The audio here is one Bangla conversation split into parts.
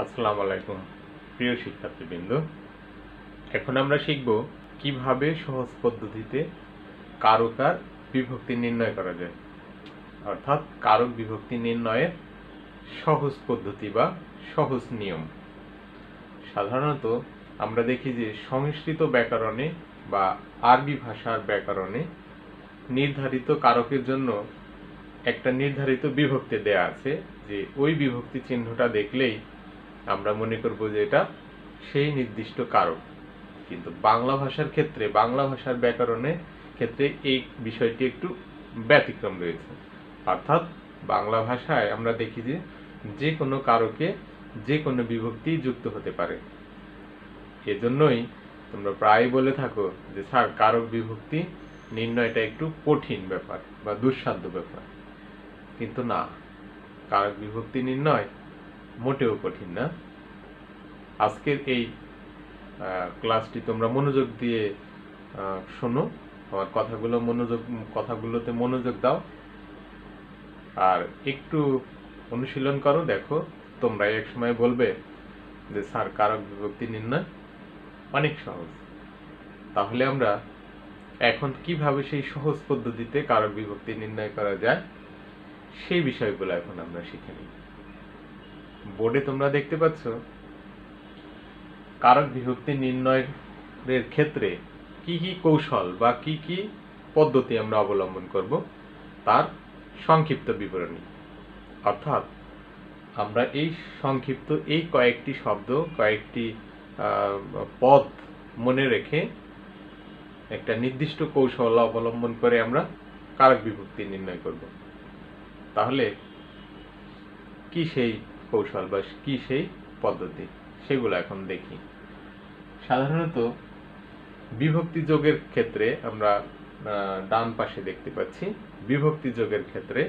আসসালামু আলাইকুম প্রিয় শিক্ষার্থীবৃন্দ। এখন আমরা শিখব কিভাবে সহজ পদ্ধতিতে কারক আর বিভক্তি নির্ণয় করা যায়, অর্থাৎ কারক বিভক্তি নির্ণয়ের সহজ পদ্ধতি বা সহজ নিয়ম। সাধারণত আমরা দেখি যে সংস্কৃত ব্যাকরণে বা আরবি ভাষার ব্যাকরণে নির্ধারিত কারকের জন্য একটা নির্ধারিত বিভক্তি দেয়া আছে, যে ওই বিভক্তি চিহ্নটা দেখলেই আমরা মনে করব যে এটা সেই নির্দিষ্ট কারক। কিন্তু বাংলা ভাষার ক্ষেত্রে, বাংলা ভাষার ব্যাকরণের ক্ষেত্রে এই বিষয়টি একটু ব্যতিক্রম রয়েছে। অর্থাৎ বাংলা ভাষায় আমরা দেখি যে যে কোনো কারকে যে কোনো বিভক্তি যুক্ত হতে পারে। এজন্যই তোমরা প্রায় বলে থাকো যে স্যার, কারক বিভক্তি নির্ণয়টা একটু কঠিন ব্যাপার বা দুঃসাধ্য ব্যাপার। কিন্তু না, কারক বিভক্তি নির্ণয় মোটেও কঠিন না। আজকের এই ক্লাসটি তোমরা মনোযোগ দিয়ে শোনো, আমার কথাগুলোতে মনোযোগ দাও আর একটু অনুশীলন করো। দেখো, তোমরা এক সময় বলবে যে স্যার, কারক বিভক্তি নির্ণয় অনেক সহজ। তাহলে আমরা এখন কিভাবে সেই সহজ পদ্ধতিতে কারক বিভক্তি নির্ণয় করা যায় সেই বিষয়গুলো এখন আমরা শিখে নিই। বোর্ডে তোমরা দেখতে পাচ্ছ কারক বিভক্তি নির্ণয়ের ক্ষেত্রে কি কি কৌশল বা কি কি পদ্ধতি আমরা অবলম্বন করব তার সংক্ষিপ্ত বিবরণী। অর্থাৎ আমরা এই সংক্ষিপ্ত এই কয়েকটি শব্দ, কয়েকটি পদ মনে রেখে একটা নির্দিষ্ট কৌশল অবলম্বন করে আমরা কারক বিভক্তি নির্ণয় করব। তাহলে কি সেই কৌশল বা কি সেই পদ্ধতি, সেগুলো এখন দেখি। সাধারণত বিভক্তি যোগের ক্ষেত্রে আমরা ডান পাশে দেখতে পাচ্ছি, বিভক্তি যোগের ক্ষেত্রে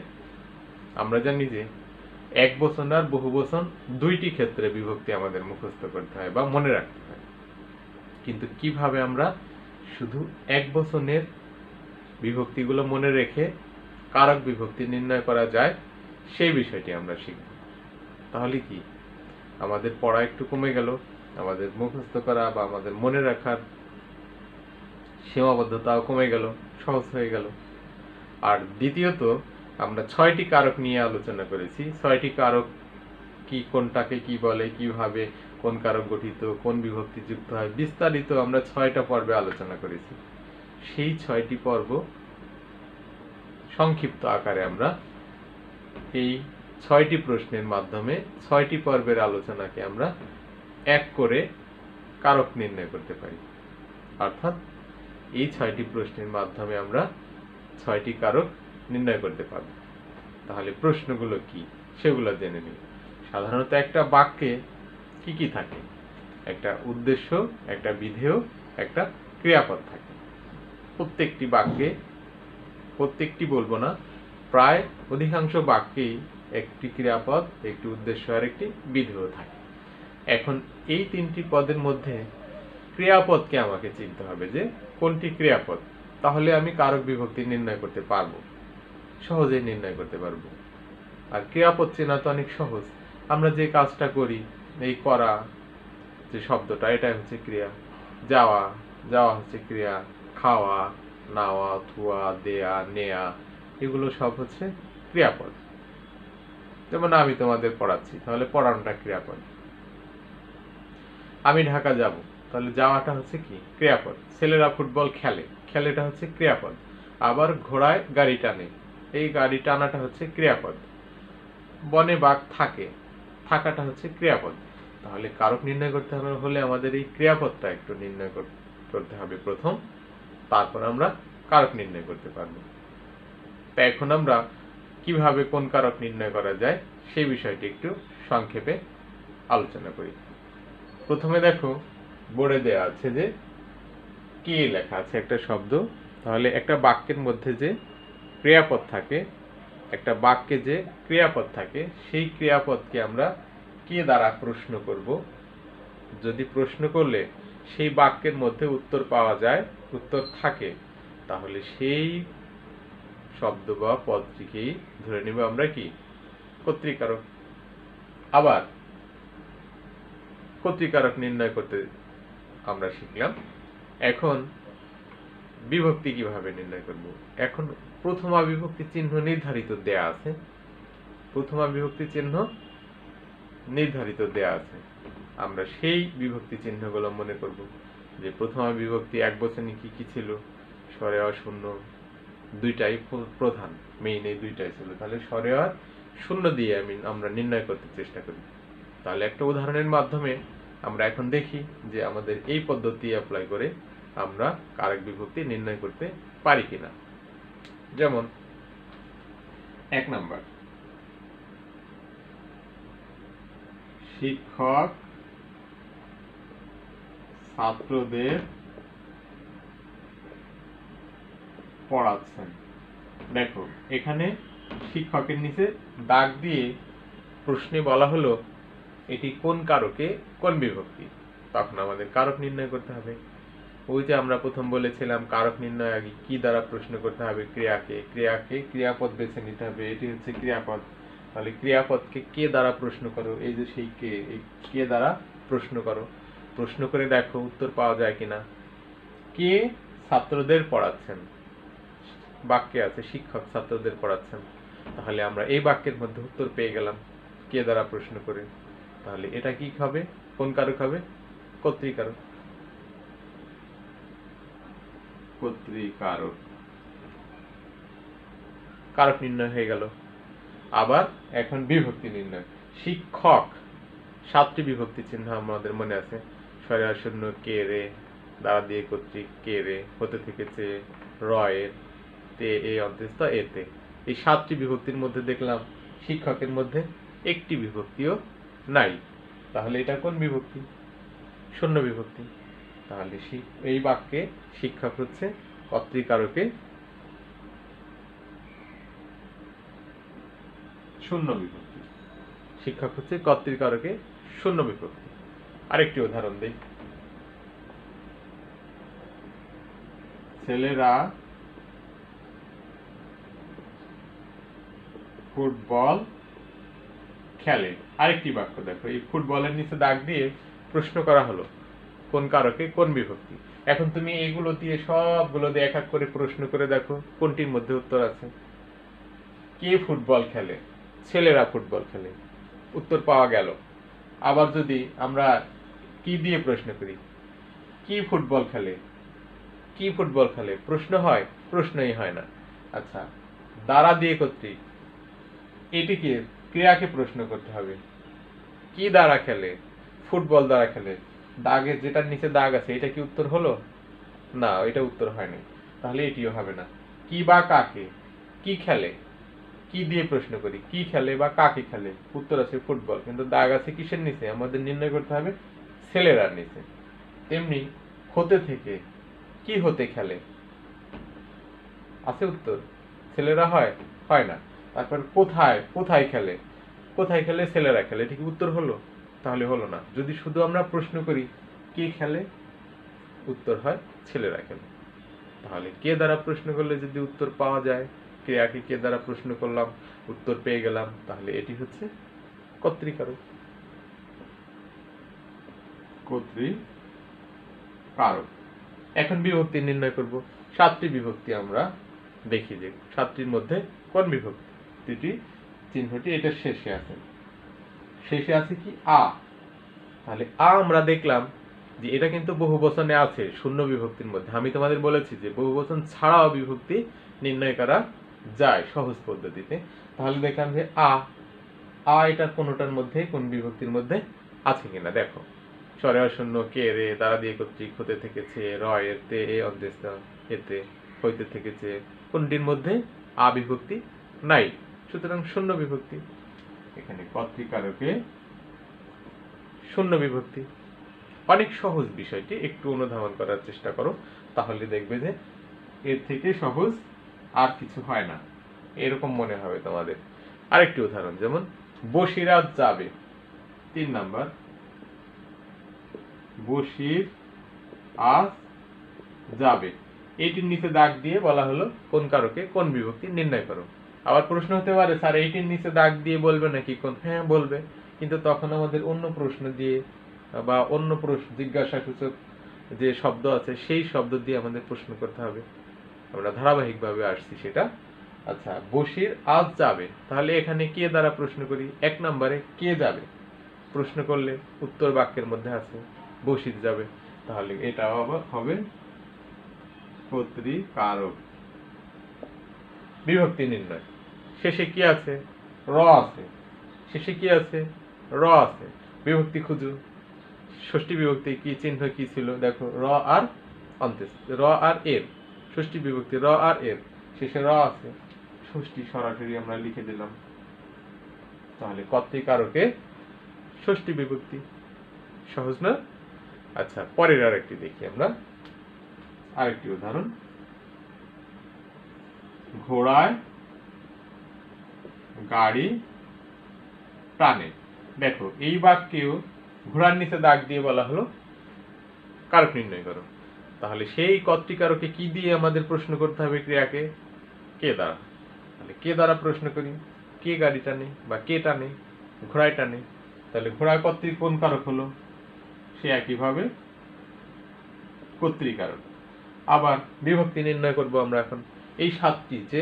আমরা জানি যে এক বচন আর বহু বচন দুইটি ক্ষেত্রে বিভক্তি আমাদের মুখস্থ করতে হয় বা মনে রাখতে হয়। কিন্তু কিভাবে আমরা শুধু এক বচনের বিভক্তিগুলো মনে রেখে কারক বিভক্তি নির্ণয় করা যায় সেই বিষয়টি আমরা শিখব। তাহলে কি আমাদের পড়া একটু কমে গেল, আমাদের মুখস্থ করা বা আমাদের মনে রাখার সীমাবদ্ধতাও কমে গেল, সহজ হয়ে গেল। আর দ্বিতীয়ত, আমরা 6টি কারক নিয়ে আলোচনা করেছি। 6টি কারক কি, কোনটাকে কি বলে, কিভাবে কোন কারক গঠিত, কোন বিভক্তি যুক্ত হয়, বিস্তারিত আমরা 6টা পর্বে আলোচনা করেছি। সেই 6টি পর্ব সংক্ষিপ্ত আকারে আমরা এই 6টি প্রশ্নের মাধ্যমে 6টি পর্বের আলোচনাকে আমরা এক করে কারক নির্ণয় করতে পারি। অর্থাৎ এই 6টি প্রশ্নের মাধ্যমে আমরা 6টি কারক নির্ণয় করতে পারব। তাহলে প্রশ্নগুলো কি সেগুলো জেনে নিই। সাধারণত একটা বাক্যে কি কি থাকে? একটা উদ্দেশ্য, একটা বিধেয়, একটা ক্রিয়াপদ থাকে। প্রত্যেকটি বাক্যে, প্রত্যেকটি বলবো না, প্রায় অধিকাংশ বাক্যেই একটি ক্রিয়াপদ, একটি উদ্দেশ্য আর একটি বিধেয় থাকে। এখন এই 3টি পদের মধ্যে ক্রিয়াপদকে আমাকে চিনতে হবে যে কোনটি ক্রিয়াপদ, তাহলে আমি কারক বিভক্তি নির্ণয় করতে পারবো, সহজেই নির্ণয় করতে পারবো। আর ক্রিয়াপদ চেনা তো অনেক সহজ। আমরা যে কাজটা করি, এই করা যে শব্দটা, এটাই হচ্ছে ক্রিয়া। যাওয়া, যাওয়া হচ্ছে ক্রিয়া। খাওয়া, নাওয়া, ধোয়া, দেয়া, নেয়া, এগুলো সব হচ্ছে ক্রিয়াপদ। যেমন আমি তোমাদের পড়াচ্ছি, তাহলে পড়ানোটা ক্রিয়াপদ। আমি ঢাকা যাব, তাহলে যাওয়াটা হচ্ছে কি? ক্রিয়াপদ। ছেলেরা ফুটবল খেলে, খেলেটা হচ্ছে ক্রিয়াপদ। আবার ঘোড়ায় গাড়ি টানে, এই গাড়ি টানাটা হচ্ছে ক্রিয়াপদ। বনে বাঘ থাকে, থাকাটা হচ্ছে ক্রিয়াপদ। তাহলে কারক নির্ণয় করতে হলে আমাদের এই ক্রিয়াপদটা একটু নির্ণয় করতে হবে প্রথম, তারপর আমরা কারক নির্ণয় করতে পারবো। তা এখন আমরা কিভাবে কোন কারক নির্ণয় করা যায় সেই বিষয়টি একটু সংক্ষেপে আলোচনা করি। প্রথমে দেখো, বোর্ডে দেওয়া আছে যে কি লেখা আছে একটা শব্দ। তাহলে একটা বাক্যের মধ্যে যে ক্রিয়াপদ থাকে, একটা বাক্যে যে ক্রিয়াপদ থাকে, সেই ক্রিয়াপদকে আমরা কি দ্বারা প্রশ্ন করব। যদি প্রশ্ন করলে সেই বাক্যের মধ্যে উত্তর পাওয়া যায়, উত্তর থাকে, তাহলে সেই শব্দ বা পদটিকেই ধরে নিব আমরা কি? কর্তৃকারক। আবার কর্তৃকারক নির্ণয় করতে আমরা শিখলাম। এখন বিভক্তি কিভাবে নির্ণয় করব? এখন প্রথমা বিভক্তি চিহ্ন নির্ধারিত দেয়া আছে। প্রথমা বিভক্তি চিহ্ন নির্ধারিত দেয়া আছে। আমরা সেই বিভক্তি চিহ্নগুলো মনে করব যে প্রথমা বিভক্তি এক বচনে কি কি ছিল, স্বরে অ শূন্য, দুইটাই প্রধান, মেইন এই দুইটাই ছিল। তাহলে স্বরে অ শূন্য দিয়ে আমরা নির্ণয় করতে চেষ্টা করি। তাহলে একটা উদাহরণের মাধ্যমে আমরা এখন দেখি যে আমাদের এই পদ্ধতি অ্যাপ্লাই করে আমরা কারক বিভক্তি নির্ণয় করতে পারি কিনা। যেমন 1 নাম্বার, শিক্ষক ছাত্রদের পড়াচ্ছেন। দেখো এখানে শিক্ষকের নিচে দাগ দিয়ে প্রশ্নে বলা হলো এটি কোন কারকে কোন বিভক্তি। তখন আমাদের কারক নির্ণয় করতে হবে। ওই যে আমরা প্রথম বলেছিলাম কারক নির্ণয় আগে কি দ্বারা প্রশ্ন করতে হবে, ক্রিয়াকে ক্রিয়াপদ বেছে নিতে হবে, এটি হচ্ছে ক্রিয়াপদ। তাহলে ক্রিয়াপদকে কে দ্বারা প্রশ্ন করো, এই যে সেই কে, এই কে দ্বারা প্রশ্ন করো। প্রশ্ন করে দেখো উত্তর পাওয়া যায় কিনা। কে ছাত্রদের পড়াচ্ছেন, বাক্যে আছে শিক্ষক ছাত্রদের পড়াচ্ছেন। তাহলে আমরা এই বাক্যের মধ্যে উত্তর পেয়ে গেলাম কে দ্বারা প্রশ্ন করে। তাহলে এটা কি হবে, কোন কারক হবে? কর্তৃকারক। কর্তৃকারক কারক নির্ণয় হয়ে গেল। আবার এখন বিভক্তি নির্ণয়। শিক্ষক 7টি বিভক্তি চিহ্ন আমাদের মনে আছে। স্বরে অ শূন্য, কে রে, দ্বারা দিয়ে কর্তৃক, কে রে, হতে থেকেছে, রয়ের, তে এ অন্তস্থ এতে। এই 7টি বিভক্তির মধ্যে দেখলাম শিক্ষকের মধ্যে একটি বিভক্তিও নাই। তাহলে এটা কোন বিভক্তি? শূন্য বিভক্তি। তাহলে এই বাক্যে শিক্ষক হচ্ছে কর্তৃকারকে শূন্য বিভক্তি। শিক্ষক হচ্ছে কর্তৃকারকে শূন্য বিভক্তি। আরেকটি উদাহরণ দেই। ছেলেরা ফুটবল খেলে। আরেকটি বাক্য দেখো, এই ফুটবলের নিচে দাগ দিয়ে প্রশ্ন করা হলো কোন কারকে কোন বিভক্তি। এখন তুমি এইগুলো দিয়ে সবগুলো দিয়ে এক এক করে প্রশ্ন করে দেখো কোনটির মধ্যে উত্তর আছে। কে ফুটবল খেলে? ছেলেরা ফুটবল খেলে, উত্তর পাওয়া গেল। আবার যদি আমরা কি দিয়ে প্রশ্ন করি, কি ফুটবল খেলে, কি ফুটবল খেলে, প্রশ্ন হয়? প্রশ্নই হয় না। আচ্ছা, দ্বারা দিয়ে কর্তৃক, এটিকে ক্রিয়াকে প্রশ্ন করতে হবে। কি দ্বারা খেলে? ফুটবল দ্বারা খেলে। দাগে যেটার নিচে দাগ আছে এটা কি উত্তর হলো? না, এটা উত্তর হয়নি। তাহলে এটিও হবে না। কি বা কাকে, কি খেলে, কি দিয়ে প্রশ্ন করি, কি খেলে বা কাকে খেলে, উত্তর আছে ফুটবল, কিন্তু দাগ আছে কিসের নিচে? আমাদের নির্ণয় করতে হবে ছেলেরার নিচে। তেমনি হতে থেকে, কি হতে খেলে, আছে উত্তর, ছেলেরা হয়? হয় না। তারপর কোথায়, কোথায় খেলে, কোথায় খেলে? ছেলেরা খেলে, এটা কি উত্তর হলো? তাহলে হলো না। যদি শুধু আমরা প্রশ্ন করি কে খেলে, উত্তর হয় ছেলেরা খেলে। তাহলে কে দ্বারা প্রশ্ন করলে যদি উত্তর পাওয়া যায়, ক্রিয়াকে কে দ্বারা প্রশ্ন করলাম, উত্তর পেয়ে গেলাম, তাহলে এটি হচ্ছে কর্তৃকারক। কর্তৃকারক। এখন বিভক্তি নির্ণয় করব। 7টি বিভক্তি আমরা দেখি যে 7টির মধ্যে কোন বিভক্তিটি চিহ্নটি এটা শেষে আছে। শেষে আছে কি? আ। তাহলে আ আমরা দেখলাম যে এটা কিন্তু বহুবচনে আছে শূন্য বিভক্তির মধ্যে। আমি তোমাদের বলেছি যে বহুবচন ছাড়াও বিভক্তি নির্ণয় করা যায় সহজ পদ্ধতিতে। তাহলে দেখলাম যে আ, এটা কোনটার মধ্যে, কোন বিভক্তির মধ্যে আছে কিনা দেখো। স্বরে অ শূন্য, কে রে, দ্বারা দিয়ে কর্তৃক, হতে থেকেছে, রয়ের, তে এ অন্তস্থ এতে, হইতে থেকেছে, কোনটির মধ্যে আ বিভক্তি নাই, সুতরাং শূন্য বিভক্তি। এখানে কর্তৃকারকে শূন্য বিভক্তি। অনেক সহজ বিষয়টি, একটু অনুধাবন করার চেষ্টা করো, তাহলে দেখবে যে এর থেকে সহজ আর কিছু হয় না, এরকম মনে হবে তোমাদের। আরেকটি উদাহরণ, যেমন বসিরাত যাবে। 3 নাম্বার, বসির আজ যাবে। এইটির নিচে দাগ দিয়ে বলা হলো কোন কারকে কোন বিভক্তি নির্ণয় করো। আবার প্রশ্ন হতে পারে স্যার এইটির নিচে দাগ দিয়ে বলবে নাকি কোন? হ্যাঁ বলবে, কিন্তু তখন আমাদের অন্য প্রশ্ন দিয়ে বা অন্য প্রশ্ন জিজ্ঞাসাসূচক যে শব্দ আছে সেই শব্দ দিয়ে আমাদের প্রশ্ন করতে হবে। আমরা ধারাবাহিকভাবে আসছি সেটা। আচ্ছা, বশির আজ যাবে, তাহলে এখানে কে দ্বারা প্রশ্ন করি? 1 নম্বরে কে যাবে প্রশ্ন করলে উত্তর বাক্যের মধ্যে আছে বশির যাবে, তাহলে এটা আবার হবে কর্তৃকারক। বিভক্তি নির্ণয়, শেষে কি আছে? র আছে। শেষে কি আছে? র আছে। বিভক্তি খুঁজো। ষষ্ঠী বিভক্তি কি চিহ্ন কি ছিল? দেখো, র আর অন্ত্যেষ্টি, র আর এর। ষষ্ঠী বিভক্তি র আর এর, শেষে র আছে, ষষ্ঠী সরাসরি আমরা লিখে দিলাম। তাহলে কর্তৃকারকে ষষ্ঠী বিভক্তি। সহজ না? আচ্ছা, পরের আরেকটি দেখি আমরা, আরেকটি উদাহরণ। ঘোড়ায় গাড়ি টানে। দেখো, এই বাক্যেও ঘোড়ার নিচে দাগ দিয়ে বলা হলো কারক নির্ণয় করো। তাহলে সেই কর্তৃকারকে কি দিয়ে আমাদের প্রশ্ন করতে হবে? ক্রিয়াকে কে দ্বারা। তাহলে কে দ্বারা প্রশ্ন করি? কে গাড়ি টানে বা কে টানে? ঘোড়ায় টানে। তাহলে ঘোড়া কর্তৃক কোন কারক হলো? সে একইভাবে কর্তৃকারক। আবার বিভক্তি নির্ণয় করব আমরা এখন। এই 7টি যে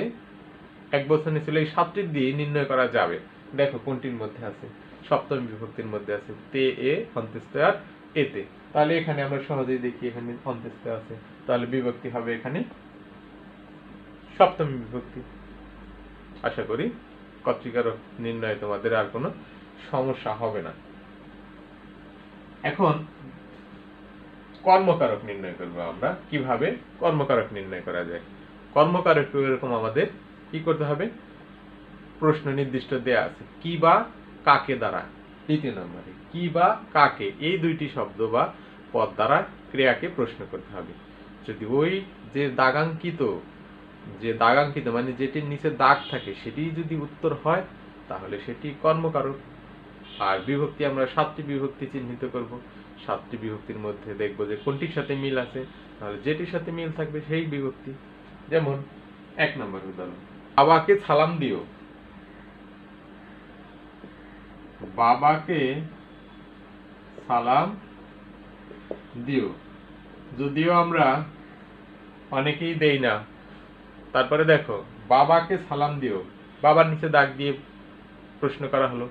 এক বচনে ছিল, এই 7টি দিয়ে নির্ণয় করা যাবে। দেখো কোনটির মধ্যে আছে? সপ্তমী বিভক্তির মধ্যে আছে, তে এ অন্ত্যেষ্ঠ আর এতে। তাহলে এখানে আমরা সহজেই দেখি, এখানে অন্ত্যেষ্ঠ আছে, তাহলে বিভক্তি হবে এখানে সপ্তমী বিভক্তি। আশা করি কর্তৃকারক নির্ণয় তোমাদের আর কোনো সমস্যা হবে না। এখন কর্মকারক নির্ণয় করব আমরা। কিভাবে কর্মকারক নির্ণয় করা যায়? কর্মকারক এরকম আমাদের কি করতে হবে? প্রশ্ন নির্দিষ্ট দেয়া আছে, কি বা কাকে দ্বারা। দ্বিতীয় নম্বরে কি বা কাকে, এই দুইটি শব্দ বা পদ দ্বারা ক্রিয়াকে প্রশ্ন করতে হবে। যদি ওই যে দাগাঙ্কিত মানে যেটির নিচে দাগ থাকে সেটি যদি উত্তর হয় তাহলে সেটি কর্মকারক। আর বিভক্তি আমরা 7টি বিভক্তি চিহ্নিত করব। 7টি বিভক্তির মধ্যে দেখব যে কোনটির সাথে মিল আছে, তাহলে যেটির সাথে মিল থাকবে সেই বিভক্তি। যেমন 1 নম্বর উদাহরণ, বাবাকে সালাম দিও। বাবাকে সালাম দিও, যদিও আমরা অনেকেই দেই না। তারপরে দেখো, বাবাকে সালাম দিও, বাবার নিচে দাগ দিয়ে প্রশ্ন করা হলো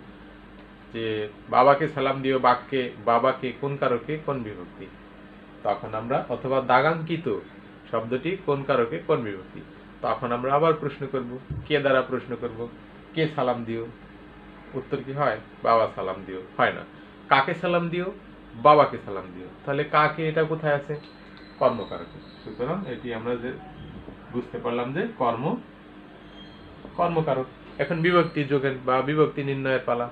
যে বাবাকে সালাম দিও বাক্যে বাবাকে কোন কারকে কোন বিভক্তি। তখন আমরা, অথবা দাগাঙ্কিত শব্দটি কোন কারকে কোন বিভক্তি, তখন আমরা আবার প্রশ্ন করব, কে দ্বারা প্রশ্ন করব। কে সালাম দিও, উত্তর কি হয়? বাবা সালাম দিও, হয় না। কাকে সালাম দিও? বাবাকে সালাম দিও। তাহলে কাকে, এটা কোথায় আছে? কর্মকারকে। সুতরাং এটি আমরা যে বুঝতে পারলাম যে কর্মকারক। এখন বিভক্তি যোগের বা বিভক্তি নির্ণয়ের পালা।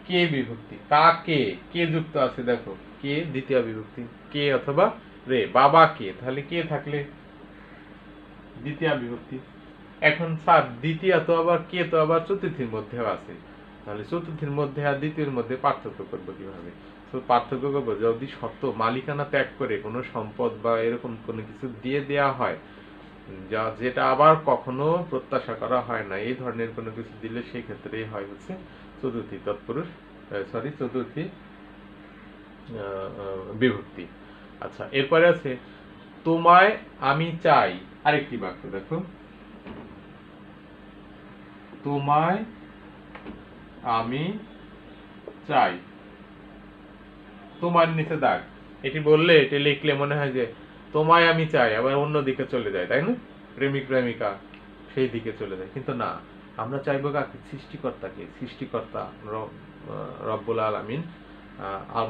কে বিভক্তি, কাকে, কে যুক্ত আছে, দেখো কে দ্বিতীয় বিভক্তি, কে অথবা রে। বাবা কে, তাহলে কে থাকলে দ্বিতীয় বিভক্তি। এখন স্যার দ্বিতীয় তো আবার কে তো আবার চতুর্থীর মধ্যেও আছে, তাহলে চতুর্থীর মধ্যে আর দ্বিতীয়ের মধ্যে পার্থক্য করবো কিভাবে? তো পার্থক্য করবো, যদি সত্য মালিকানা ত্যাগ করে কোনো সম্পদ বা এরকম কোনো কিছু দিয়ে দেয়া হয় যেটা আবার কখনো প্রত্যাশা করা হয় না, এই ধরনের কোনো কিছু দিলে সেই ক্ষেত্রে হয় হচ্ছে চতুর্থী তৎপুরুষ, চতুর্থী বিভক্তি। আচ্ছা, এরপরে আছে তোমায় আমি চাই। আরেকটি বাক্য দেখো, তোমায় আমি চাই, তোমার নিচে দাগ। এটি বললে, এটি লিখলে মনে হয় যে তোমায় আমি চাই, আবার অন্য দিকে চলে যায়, তাই না? প্রেমিক প্রেমিকা সেই দিকে চলে যায়, কিন্তু না, আমরা চাইবো কাকে? সৃষ্টিকর্তাকে। সৃষ্টিকর্তা রব্বুল আলামিন,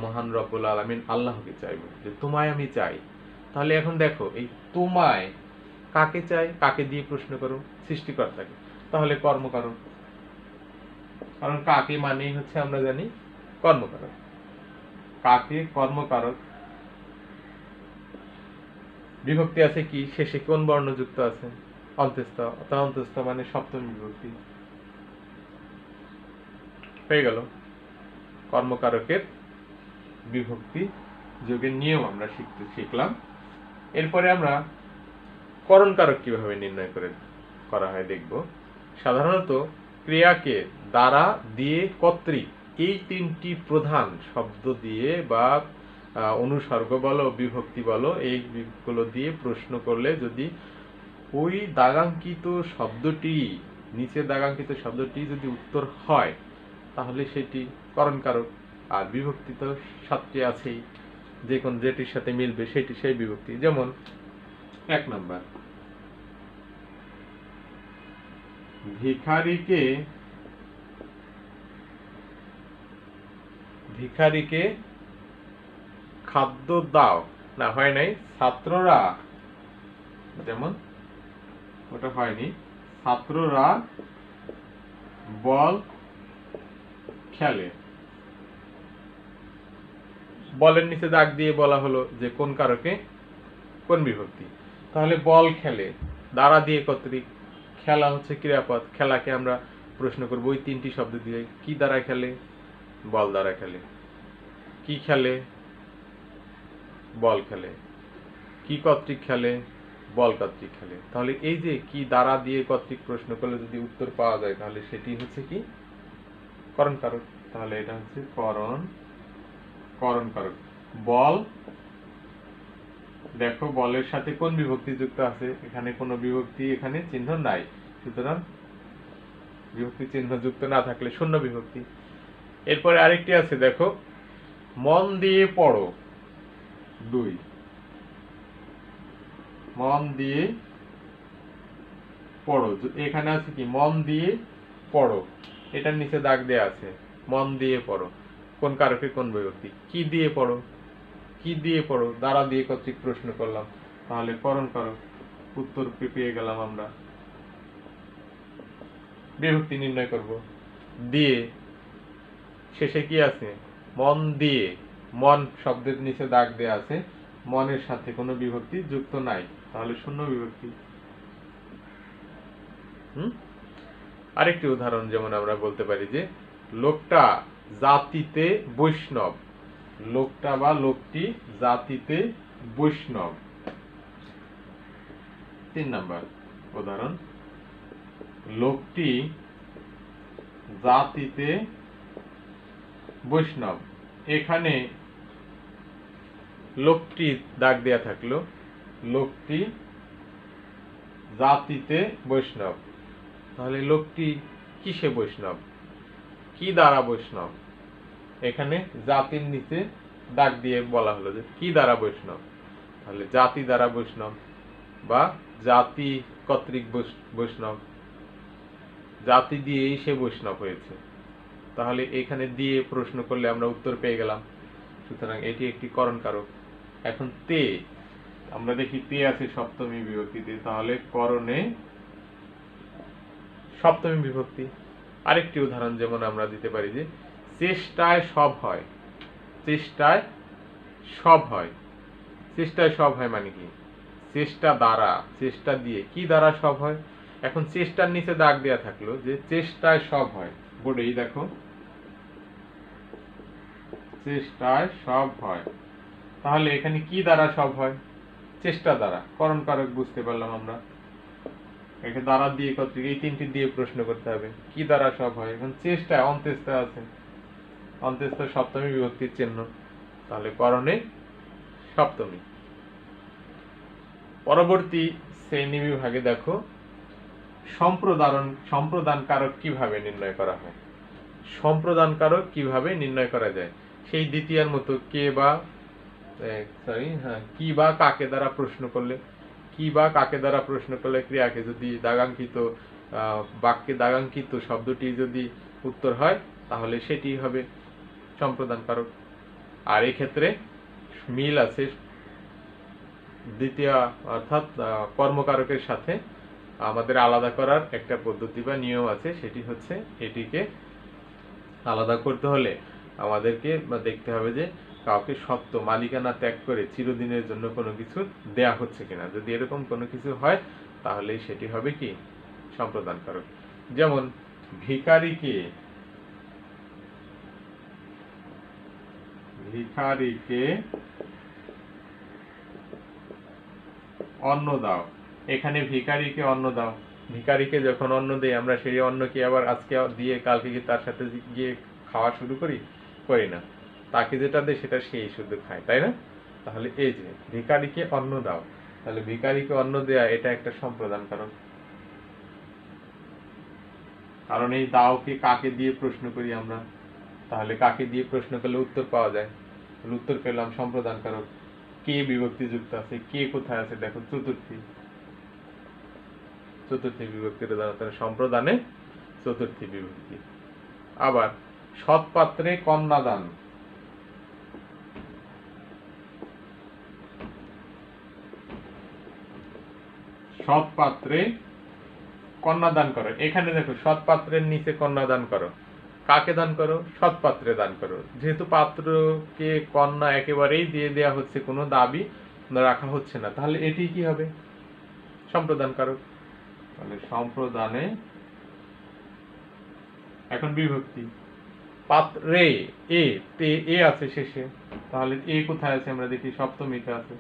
মহান রব্বুল আলামিন আল্লাহকে চাইবো যে তোমায় আমি চাই। তাহলে এখন দেখো, এই তোমায় কাকে চাই, কাকে দিয়ে প্রশ্ন করো? সৃষ্টিকর্তাকে। তাহলে কর্মকারক, কারণ কাকে মানেই হচ্ছে আমরা জানি কর্মকারক। কাকে কর্মকারক। বিভক্তি আছে কি? শেষে কোন বর্ণ যুক্ত আছে? অন্ত্যেষ্ঠ। অন্ত্যেষ্ঠ মানে সপ্তমী বিভক্তি। হয়ে গেল কর্মকারকের বিভক্তি যোগের নিয়ম আমরা শিখলাম। এরপরে আমরা করণকারক কিভাবে নির্ণয় করা হয় দেখব। সাধারণত ক্রিয়াকে দ্বারা দিয়ে কর্তৃক এই তিনটি প্রধান শব্দ দিয়ে বা অনুসর্গ বলো বিভক্তি বলো এইগুলো দিয়ে প্রশ্ন করলে যদি ওই দাগাঙ্কিত শব্দটি নিচে দাগাঙ্কিত শব্দটি যদি উত্তর হয় তাহলে সেটি করণকারক। আর বিভক্তি তো সাতটি আছেই, যে কোন যেটির সাথে মিলবে সেটি সেই বিভক্তি। যেমন 1 নাম্বার, ভিখারিকে খাদ্য দাও, না হয় নাই, ছাত্ররা, যেমন ওটা হয়নি, ছাত্ররা বল খেলে। বলের নিচে দাগ দিয়ে বলা হলো যে কোন কারকে কোন বিভক্তি। তাহলে বল খেলে দ্বারা দিয়ে কর্তৃক, খেলা হচ্ছে ক্রিয়াপদ, খেলাকে আমরা প্রশ্ন করব ওই তিনটি শব্দ দিয়ে। কি দ্বারা খেলে? বল দ্বারা খেলে। কি খেলে? বল খেলে। কি কর্তৃক খেলে? বল কর্তৃক খেলে। তাহলে এই যে কি দ্বারা দিয়ে কর্তৃক প্রশ্ন করলে যদি উত্তর পাওয়া যায় তাহলে সেটি হচ্ছে কি করণকারক। তাহলে এটা হচ্ছে করণকারক। বল, দেখো বলের সাথে কোন বিভক্তি যুক্ত আছে? এখানে কোনো বিভক্তি এখানে চিহ্ন নাই, সুতরাং বিভক্তি চিহ্ন যুক্ত না থাকলে শূন্য বিভক্তি। এরপরে আরেকটি আছে, দেখো মন দিয়ে পড়ো 2, মন দিয়ে পড়ো। এখানে আছে কি মন দিয়ে পড়ো, এটার নিচে দাগ দেয়া আছে মন দিয়ে পড়ো, কোন কারকে কোন বিভক্তি? কি দিয়ে পড়ো? কি দিয়ে পড়ো দ্বারা দিয়ে কর্তৃক প্রশ্ন করলাম, তাহলে করণকারক। উত্তর পেয়ে গেলাম আমরা। বিভক্তি নির্ণয় করব দিয়ে, শেষে কি আছে? মন দিয়ে, মন শব্দের নিচে দাগ দেয়া আছে, মনের সাথে কোনো বিভক্তি যুক্ত নাই, তাহলে শূন্য বিভক্তি। আরেকটি উদাহরণ, যেমন আমরা বলতে পারি যে লোকটা জাতিতে বৈষ্ণব। লোকটা বা লোকটি জাতিতে বৈষ্ণব। 3 নাম্বার উদাহরণ, লোকটি জাতিতে বৈষ্ণব। এখানে লোকটি দাগ দেয়া থাকলো, লোকটি জাতিতে বৈষ্ণব। তাহলে লোকটি কিসে বৈষ্ণব? কি দ্বারা বৈষ্ণব? এখানে জাতির নিচে দাগ দিয়ে বলা হলো যে কি দ্বারা বৈষ্ণব, তাহলে জাতি দ্বারা বৈষ্ণব বা জাতি কর্তৃক বৈষ্ণব, জাতি দিয়েই সে বৈষ্ণব হয়েছে। তাহলে এখানে দিয়ে প্রশ্ন করলে আমরা উত্তর পেয়ে গেলাম, সুতরাং এটি একটি করণকারক। এখন তে, আমরা দেখি তে আছে সপ্তমী বিভক্তিতে, তাহলে করণে সপ্তমী বিভক্তি। আরেকটি উদাহরণ যেমন আমরা দিতে পারি যে চেষ্টায় সব হয়। চেষ্টায় সব হয়, চেষ্টায় সব হয় মানে কি? চেষ্টা দ্বারা, চেষ্টা দিয়ে, কি দ্বারা সব হয়? এখন চেষ্টার নিচে দাগ দেয়া থাকলো যে চেষ্টায় সব হয়, বোর্ডেই দেখো চেষ্টায় সব হয়। তাহলে এখানে কি দ্বারা সব হয়? চেষ্টা দ্বারা, করণকারক বুঝতে পারলাম আমরা। এখানে দ্বারা দিয়ে কর্তৃক, এই তিনটি দিয়ে প্রশ্ন করতে হবে কি দ্বারা সব হয়। এখন চেষ্টায় অন্ত্যেষ্ঠ আছে, অন্ত্যেষ্ঠ সপ্তমী বিভক্তির চিহ্ন, তাহলে করণে সপ্তমী। পরবর্তী শ্রেণী বিভাগে দেখো সম্প্রদান কারক কিভাবে নির্ণয় করা হয়। সম্প্রদান কারক কিভাবে নির্ণয় করা যায়, সেই দ্বিতীয়ার মতো কে বা কি বা কাকে দ্বারা প্রশ্ন করলে, কি বা কাকে দ্বারা প্রশ্ন করলে ক্রিয়াকে যদি দাগাঙ্কিত বাক্যে দাগাঙ্কিত শব্দটি যদি উত্তর হয় তাহলে সেটি হবে সম্প্রদান কারক। আর এই ক্ষেত্রে মিল আছে দ্বিতীয় অর্থাৎ কর্মকারকের সাথে আমাদের আলাদা করার একটা পদ্ধতি বা নিয়ম আছে, সেটি হচ্ছে এটিকে আলাদা করতে হলে আমাদেরকে দেখতে হবে যে কাউকে সত্য মালিকানা ত্যাগ করে চিরদিনের জন্য কোনো কিছু দেয়া হচ্ছে কিনা। যদি এরকম কোনো কিছু হয় তাহলে সেটি হবে কি সম্প্রদান কারক। যেমন ভিখারিকে অন্ন দাও। এখানে ভিখারিকে অন্ন দাও, ভিখারিকে যখন অন্ন দেই আমরা সেই অন্ন কি আবার আজকে দিয়ে কালকে কি তার সাথে গিয়ে খাওয়া শুরু করি না, তাকে যেটা দেয় সেটা সেই শুধু খায়, তাই না? তাহলে এই যে ভিখারিকে অন্ন দাও, তাহলে ভিখারিকে অন্ন দেয়া এটা একটা সম্প্রদান কারক। কারণ এই দাওকে কাকে দিয়ে প্রশ্ন করি আমরা, তাহলে কাকে দিয়ে প্রশ্ন করলে উত্তর পাওয়া যায়, উত্তর পেলাম সম্প্রদান কারক। কে বিভক্তি যুক্ত আছে, কে কোথায় আছে, দেখো চতুর্থী বিভক্তির উদাহরণ, তাহলে সম্প্রদানে চতুর্থী বিভক্তি। আবার সৎপাত্রে কন্যাদান, সৎপাত্রে কন্যাদান করো, এখানে দেখো সৎপাত্রের নিচে কন্যাদান করো, কাকে দান করো? সৎপাত্রে দান করো। যেহেতু পাত্রকে কন্যা একেবারেই দিয়ে দেয়া হচ্ছে, কোনো দাবি রাখা হচ্ছে না, তাহলে এটি কি হবে? সম্প্রদান কারক। তাহলে সম্প্রদানে, এখন বিভক্তি পাত্রে এ, তে এ আছে শেষে, তাহলে এ কোথায় আছে আমরা দেখি, সপ্তমীতে আছে,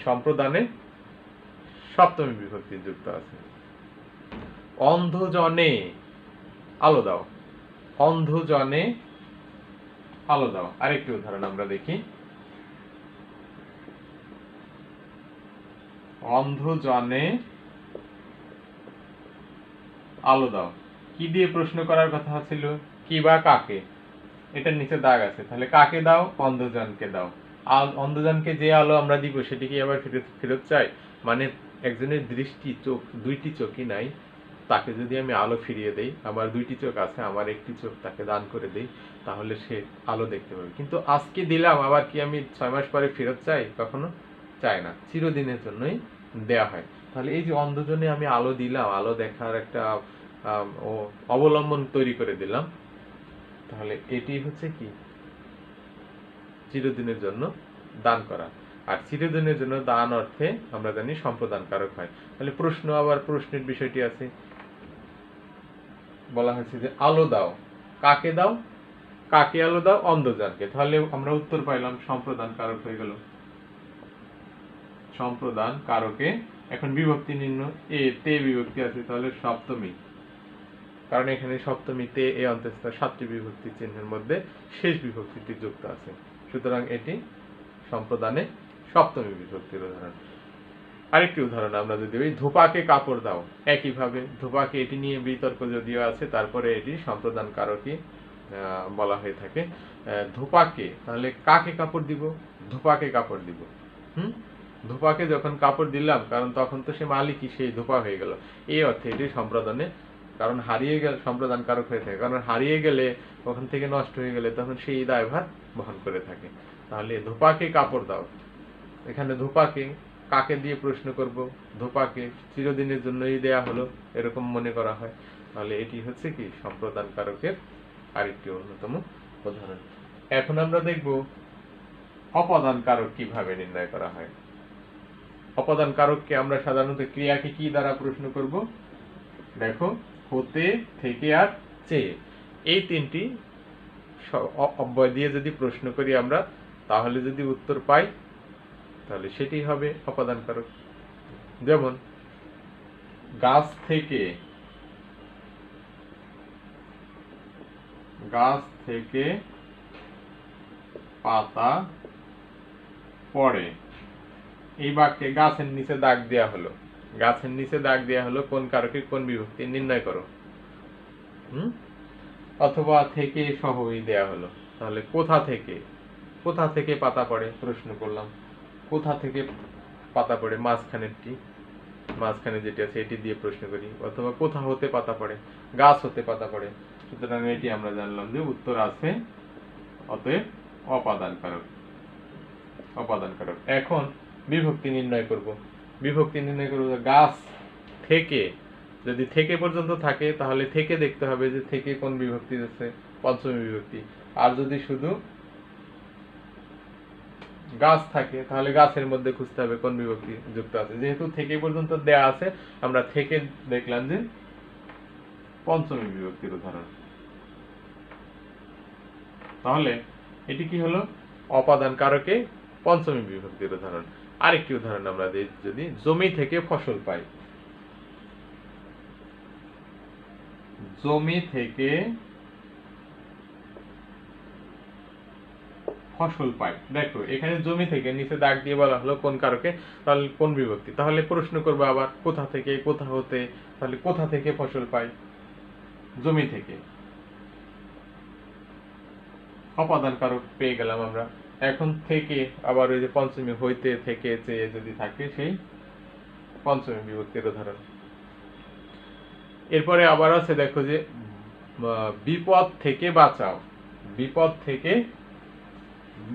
সম্প্রদানে সপ্তমী বিভক্তি যুক্ত আছে। অন্ধজনে আলো দাও, অন্ধজনে আলো দাও। আরেকটি উদাহরণ আমরা দেখি, অন্ধজনে আলো দাও। কি দিয়ে প্রশ্ন করার কথা ছিল? কি বা কাকে, এটার নিচে দাগ আছে, তাহলে কাকে দাও? অন্ধজনকে দাও। অন্ধজনকে যে আলো আমরা দিব সেটি কি আবার ফেরত চাই? মানে একজনের দৃষ্টি চোখ, দুইটি চোখই নাই, তাকে যদি আমি আলো ফিরিয়ে দেই, আমার দুইটি চোখ আছে, আমার একটি চোখ তাকে দান করে দেই, তাহলে সে আলো দেখতে পাবে। কিন্তু আজকে দিলাম, আবার কি আমি 6 মাস পরে ফেরত চাই? কখনো চাই না, চিরদিনের জন্যই দেয়া হয়। তাহলে এই যে অন্ধজনে আমি আলো দিলাম, আলো দেখার একটা অবলম্বন তৈরি করে দিলাম, তাহলে এটি হচ্ছে কি? চিরদিনের জন্য দান করা। আর চিরদিনের জন্য দান অর্থে আমরা জানি সম্প্রদান কারক হয়। তাহলে প্রশ্ন, আবার প্রশ্নের বিষয়টি আছে, বলা হয়েছে যে আলো দাও, কাকে দাও? কাকে আলো দাও? অন্ধজনকে। তাহলে আমরা উত্তর পাইলাম সম্প্রদান কারক হয়ে গেল, সম্প্রদান কারকে। এখন বিভক্তি নির্ণয়, এ তে বিভক্তি আছে, তাহলে সপ্তমী, কারণ এখানে সপ্তমীতে এ অন্তস্থ 7টি বিভক্তি চিহ্নের মধ্যে শেষ বিভক্তিটি যুক্ত আছে, সুতরাং এটি সম্প্রদানে সপ্তমী বিভক্তির উদাহরণ। আরেকটি উদাহরণ আমরা যদি ওই ধোপাকে কাপড় দাও, একইভাবে ধোপাকে, এটি নিয়ে বিতর্ক যদিও আছে, তারপরে এটি সম্প্রদান কারকই বলা হয়ে থাকে। ধোপাকে, তাহলে কাকে কাপড় দিব? ধোপাকে কাপড় দিব। ধোপাকে যখন কাপড় দিলাম, কারণ তখন তো সে মালিকই, সেই ধোপা হয়ে গেল, এই অর্থে এটি সম্প্রদানে, কারণ হারিয়ে গেলে সম্প্রদান কারক হয়ে থাকে, কারণ হারিয়ে গেলে, ওখান থেকে নষ্ট হয়ে গেলে তখন সেই দায়ভার বহন করে থাকে। তাহলে ধোপাকে কাপড় দাও, এখানে ধোপাকে কাকে দিয়ে প্রশ্ন করব? ধোপাকে, চিরদিনের জন্যই দেয়া হলো, এরকম মনে করা হয়। তাহলে এটি হচ্ছে কি? সম্প্রদান কারকের আরেকটি অন্যতম উদাহরণ। এখন আমরা দেখব অপদান কারক কিভাবে নির্ণয় করা হয়। অপদান কারককে আমরা সাধারণত ক্রিয়াকে কি দ্বারা প্রশ্ন করব? দেখো, হতে, থেকে আর চেয়ে, এই তিনটি অব্যয় দিয়ে যদি প্রশ্ন করি আমরা, তাহলে যদি উত্তর পাই, তাহলে সেটি হবে অপদান কারক। যেমন গাছ থেকে, গাছ থেকে পাতা পড়ে, এই বাক্যে গাছের নিচে দাগ দেয়া হলো, গাছের নিচে দাগ দেয়া হলো, কোন কারকে কোন বিভক্তি নির্ণয় করো। অথবা থেকে সহই দেয়া হলো, তাহলে কোথা থেকে, কোথা থেকে পাতা পড়ে প্রশ্ন করলাম, কোথা থেকে পাতা পড়ে, মাঝখানেরটি, মাঝখানে যেটি আছে এটি দিয়ে প্রশ্ন করি। অথবা কোথা হতে পাতা পড়ে, গাছ হতে পাতা পড়ে। সুতরাং এটি আমরা জানলাম যে উত্তর আছে, অতএব অপাদান কারক, অপাদান কারক। এখন বিভক্তি নির্ণয় করব। বিভক্তি নির্ণয় করব, গাছ থেকে, যদি থেকে পর্যন্ত থাকে তাহলে থেকে দেখতে হবে যে থেকে কোন বিভক্তি আছে, পঞ্চমী বিভক্তি। আর যদি শুধু গাছ থাকে তাহলে গাছের মধ্যে খুঁজতে হবে কোন বিভক্তি যুক্ত আছে। যেহেতু থেকে পর্যন্ত দেয়া আছে, আমরা থেকে দেখলাম যে পঞ্চমী বিভক্তির উদাহরণ। তাহলে এটি কি হলো? অপাদান কারকে পঞ্চমী বিভক্তির উদাহরণ। আরেকটি উদাহরণ আমরা দিই, যদি জমি থেকে ফসল পাই, জমি থেকে ফসল পাই। দেখো এখানে জমি থেকে নিচে দাগ দিয়ে বলা হলো কোন কারকে, তাহলে কোন বিভক্তি, তাহলে প্রশ্ন করবো আবার কোথা থেকে, কোথা হতে, তাহলে কোথা থেকে ফসল পাই, জমি থেকে। অপাদান কারক পেয়ে গেলাম আমরা। এখন থেকে আবার ওই যে পঞ্চমী হইতে থেকে চেয়ে যদি থাকে সেই পঞ্চমী বিভক্তির উদাহরণ। এরপরে আবার আছে দেখো যে বিপদ থেকে বাঁচাও, বিপদ থেকে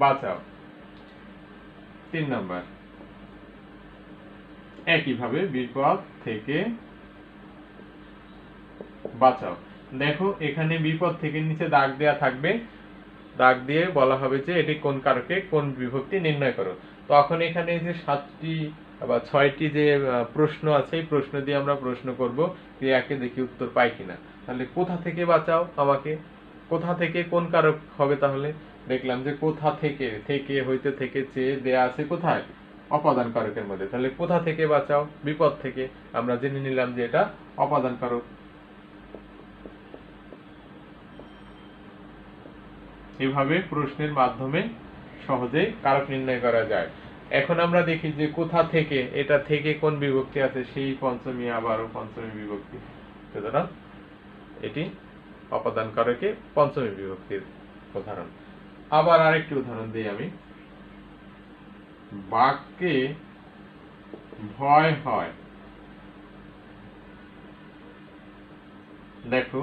বাঁচাও 3 নাম্বার। একইভাবে বিপদ থেকে বাঁচাও। দেখো এখানে বিপদ থেকে নিচে দাগ দেয়া থাকবে, দাগ দিয়ে বলা হবে যে এটি কোন কারকে কোন বিভক্তি নির্ণয় করো। তখন এখানে যে 7টি বা 6টি যে প্রশ্ন আছে এই প্রশ্ন দিয়ে আমরা প্রশ্ন করব, ক্রিয়াকে দেখি উত্তর পাই কিনা। তাহলে কোথা থেকে বাঁচাও, আমাকে কোথা থেকে কোন কারক হবে, তাহলে দেখলাম যে কোথা থেকে, থেকে হইতে থেকে চেয়ে দেয়া আছে কোথায়, অপাদান কারকের মধ্যে। তাহলে কোথা থেকে বাঁচাও, বিপদ থেকে, আমরা জেনে নিলাম যে এটা অপাদান কারক। এভাবে প্রশ্নের মাধ্যমে সহজে কারক নির্ণয় করা যায়। এখন আমরা দেখি যে কোথা থেকে, এটা থেকে কোন বিভক্তি আছে, সেই পঞ্চমী আবারও পঞ্চমী বিভক্তি, সুতরাং এটি অপাদান কারকে পঞ্চমী বিভক্তির উদাহরণ। আবার আরেকটি উদাহরণ দিই আমি। বাঘকে ভয় হয়। দেখো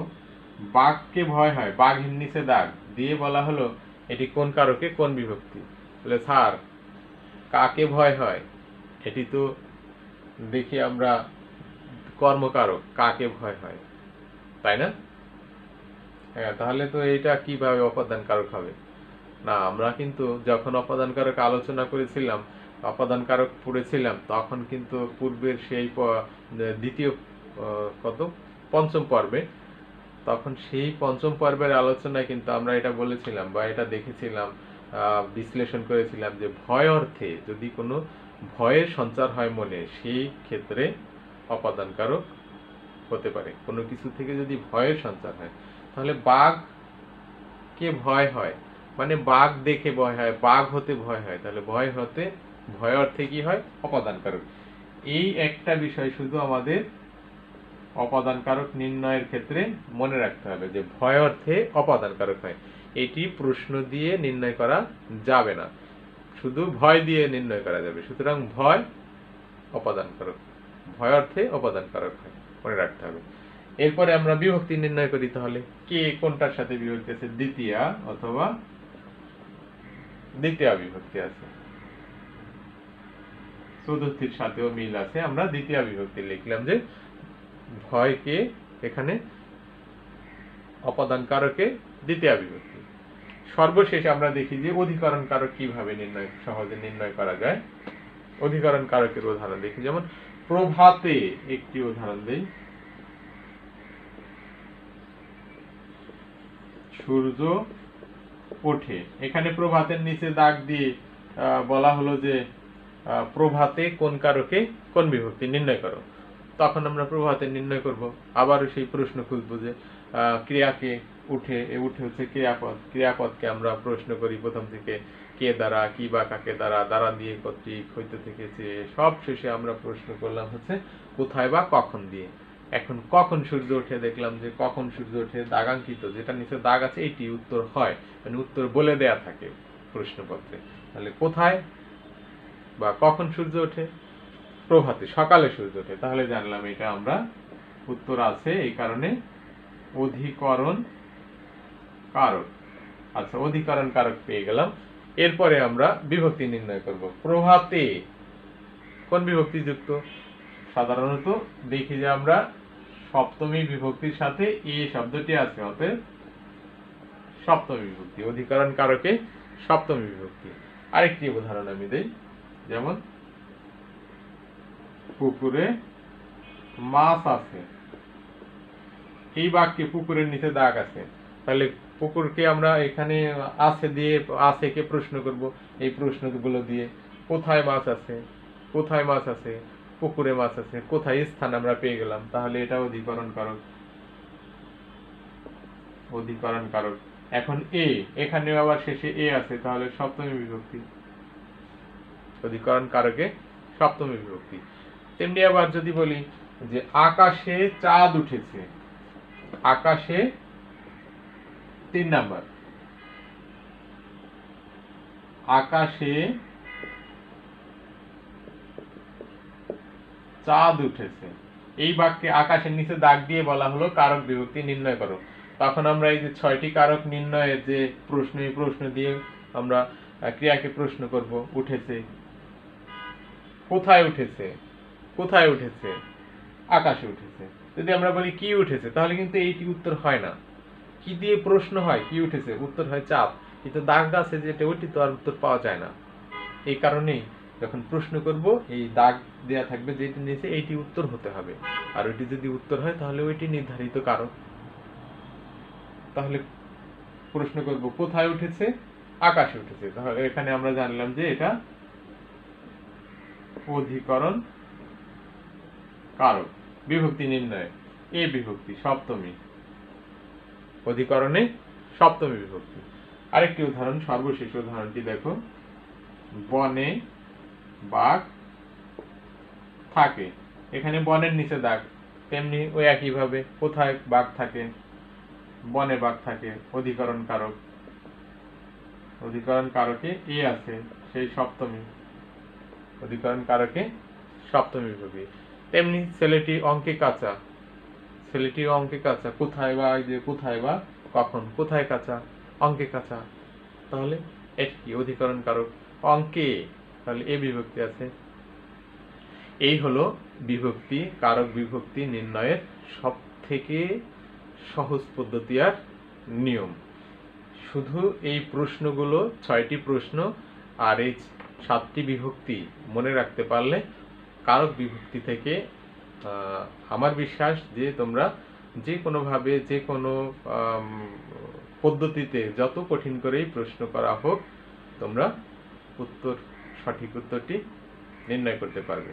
বাঘকে ভয় হয়, বাঘের নিচে দাগ দিয়ে বলা হলো এটি কোন কারকে কোন বিভক্তি। বলে স্যার কাকে ভয় হয়, এটি তো দেখি আমরা কর্মকারক, কাকে ভয় হয়, তাই না? হ্যাঁ, তাহলে তো এইটা কিভাবে অপাদান কারক হবে? না, আমরা কিন্তু যখন অপাদান কারক আলোচনা করেছিলাম, অপাদান কারক পড়েছিলাম, তখন কিন্তু পূর্বের সেই দ্বিতীয় পঞ্চম পর্বে, তখন সেই পঞ্চম পর্বের আলোচনায় কিন্তু আমরা এটা বলেছিলাম বা এটা দেখেছিলাম, বিশ্লেষণ করেছিলাম যে ভয় অর্থে যদি কোনো ভয়ের সঞ্চার হয় মনে, সেই ক্ষেত্রে অপাদান কারক হতে পারে। কোনো কিছু থেকে যদি ভয়ের সঞ্চার হয়, তাহলে বাঘ কে ভয় হয় মানে বাঘ দেখে ভয় হয়, বাঘ হতে ভয় হয়, তাহলে ভয় হতে, ভয় অর্থে কি হয়, অপাদান কারক। এই একটা বিষয় শুধু আমাদের অপাদান কারক নির্ণয়ের ক্ষেত্রে মনে রাখতে হবে যে ভয় অর্থে অপাদান কারক হয়। এটি প্রশ্ন দিয়ে নির্ণয় করা যাবে না, শুধু ভয় দিয়ে নির্ণয় করা যাবে। সুতরাং ভয় অপাদান কারক, ভয় অর্থে অপাদান কারক হয়, মনে রাখতে হবে। এরপরে আমরা বিভক্তি নির্ণয় করি। তাহলে কে কোনটার সাথে বিভক্তি আছে, দ্বিতীয়া অথবা দ্বিতীয় বিভক্তি আছে, চতুর্থীর সাথেও মিল আছে। আমরা দ্বিতীয় বিভক্তি লিখলাম যে ভয়কে এখানে অপাদান কারকে দ্বিতীয় বিভক্তি। সর্বশেষ আমরা দেখি যে অধিকরণ কারক কিভাবে সহজে নির্ণয় করা যায়। অধিকরণ কারকের উদাহরণ দেখি, যেমন প্রভাতে একটি উদাহরণ দেই। সূর্য ওঠে, এখানে প্রভাতের নিচে দাগ দিয়ে বলা হলো যে প্রভাতে কোন কারকে কোন বিভক্তি নির্ণয় করো। তখন আমরা প্রভাতে নির্ণয় করব। আবারও সেই প্রশ্ন খুঁজবো যে ক্রিয়াকে উঠে, উঠে হচ্ছে ক্রিয়াপদ, ক্রিয়াপদকে আমরা প্রশ্ন করি প্রথম থেকে কে দ্বারা, কি বা কাকে দ্বারা, দ্বারা দিয়ে কর্তৃক, হইতে থেকে চেয়ে, সব শেষে আমরা প্রশ্ন করলাম হচ্ছে কোথায় বা কখন দিয়ে। এখন কখন সূর্য ওঠে, দেখলাম যে কখন সূর্য ওঠে দাগাঙ্কিত, যেটা নিচে দাগ আছে এটি উত্তর হয়, মানে উত্তর বলে দেয়া থাকে প্রশ্নপত্রে। তাহলে কোথায় বা কখন সূর্য ওঠে, প্রভাতে, সকালে সূর্য ওঠে, তাহলে জানলাম এটা আমরা উত্তর আছে, এই কারণে অধিকরণ কারক। আচ্ছা, অধিকরণ কারক পেয়ে গেলাম। এরপরে আমরা বিভক্তি নির্ণয় করব। প্রভাতে কোন বিভক্তি যুক্ত, সাধারণত দেখি যে আমরা সপ্তমী বিভক্তির সাথে এ শব্দটি আছে, অতএব সপ্তমী বিভক্তি, অধিকরণ কারকে সপ্তমী বিভক্তি। আরেকটি উদাহরণ আমি দেই, যেমন পুকুরে মাছ আছে, এই বাক্যে পুকুরের নিচে দাগ আছে, তাহলে পুকুরকে আমরা এখানে আছে দিয়ে আছে কে প্রশ্ন করব, এই প্রশ্নগুলো দিয়ে কোথায় মাছ আছে, কোথায় মাছ আছে, পুকুরে মাছ আছে, কোথায় স্থান আমরা পেয়ে গেলাম, তাহলে এটা অধিকরণ কারক, অধিকরণ কারক। এখন এ, এখানেও আবার শেষে এ আছে, তাহলে সপ্তমী বিভক্তি, অধিকরণ কারকে সপ্তমী বিভক্তি। তেমনি আবার যদি বলি যে আকাশে চাঁদ উঠেছে, আকাশে 3 নাম্বার, আকাশে চাঁদ উঠেছে, এই বাক্যে আকাশের নিচে দাগ দিয়ে বলা হলো কারক বিভক্তি নির্ণয় করো। তখন আমরা এই যে 6টি কারক নির্ণয়ের যে প্রশ্ন, এই প্রশ্ন দিয়ে আমরা ক্রিয়াকে প্রশ্ন করব। উঠেছে, কোথায় উঠেছে, কোথায় উঠেছে, আকাশে উঠেছে। যদি আমরা বলি কি উঠেছে, তাহলে কিন্তু এইটি উত্তর হয় না। কি দিয়ে প্রশ্ন হয়, কি উঠেছে, উত্তর হয় চাঁদ। কিন্তু দাগ আছে যেটা, ওইটি তো আর উত্তর পাওয়া যায় না। এই কারণেই যখন প্রশ্ন করব এই দাগ দেয়া থাকবে যেটি নিচে, এইটি উত্তর হতে হবে। আর ওইটি যদি উত্তর হয় তাহলে ওইটি নির্ধারিত কারক। তাহলে প্রশ্ন করব কোথায় উঠেছে, আকাশে উঠেছে, তাহলে এখানে আমরা জানলাম যে এটা অধিকরণ কারক। বিভক্তি নির্ণয়, এ বিভক্তি সপ্তমী, অধিকরণে সপ্তমী বিভক্তি। আরেকটি উদাহরণ, সর্বশেষ উদাহরণটি দেখো, বনে বাঘ থাকে, এখানে বনের নিচে দাগ, তেমনি ওই একইভাবে কোথায় বাঘ থাকে, বনে বাঘ থাকে, অধিকরণ কারক, অধিকরণ কারকে এ আছে, সেই সপ্তমী, অধিকরণ কারকে সপ্তমী বিভক্তি। তেমনি ছেলেটি অঙ্কে কাঁচা, ছেলেটি অঙ্কে কাঁচা, কোথায় বা, যে কোথায় বা কখন, কোথায় কাঁচা, অঙ্কে কাঁচা, তাহলে এটি কি অধিকরণ কারক, অঙ্কে, তাহলে এ বিভক্তি আছে। এই হলো বিভক্তি, কারক বিভক্তি নির্ণয়ের সব থেকে সহজ পদ্ধতি আর নিয়ম। শুধু এই প্রশ্নগুলো, 6টি প্রশ্ন আর এই 7টি বিভক্তি মনে রাখতে পারলে কারক বিভক্তি থেকে আমার বিশ্বাস যে তোমরা যে কোনোভাবে, যে কোনো পদ্ধতিতে, যত কঠিন করেই প্রশ্ন করা হোক, তোমরা সঠিক উত্তরটি নির্ণয় করতে পারবে।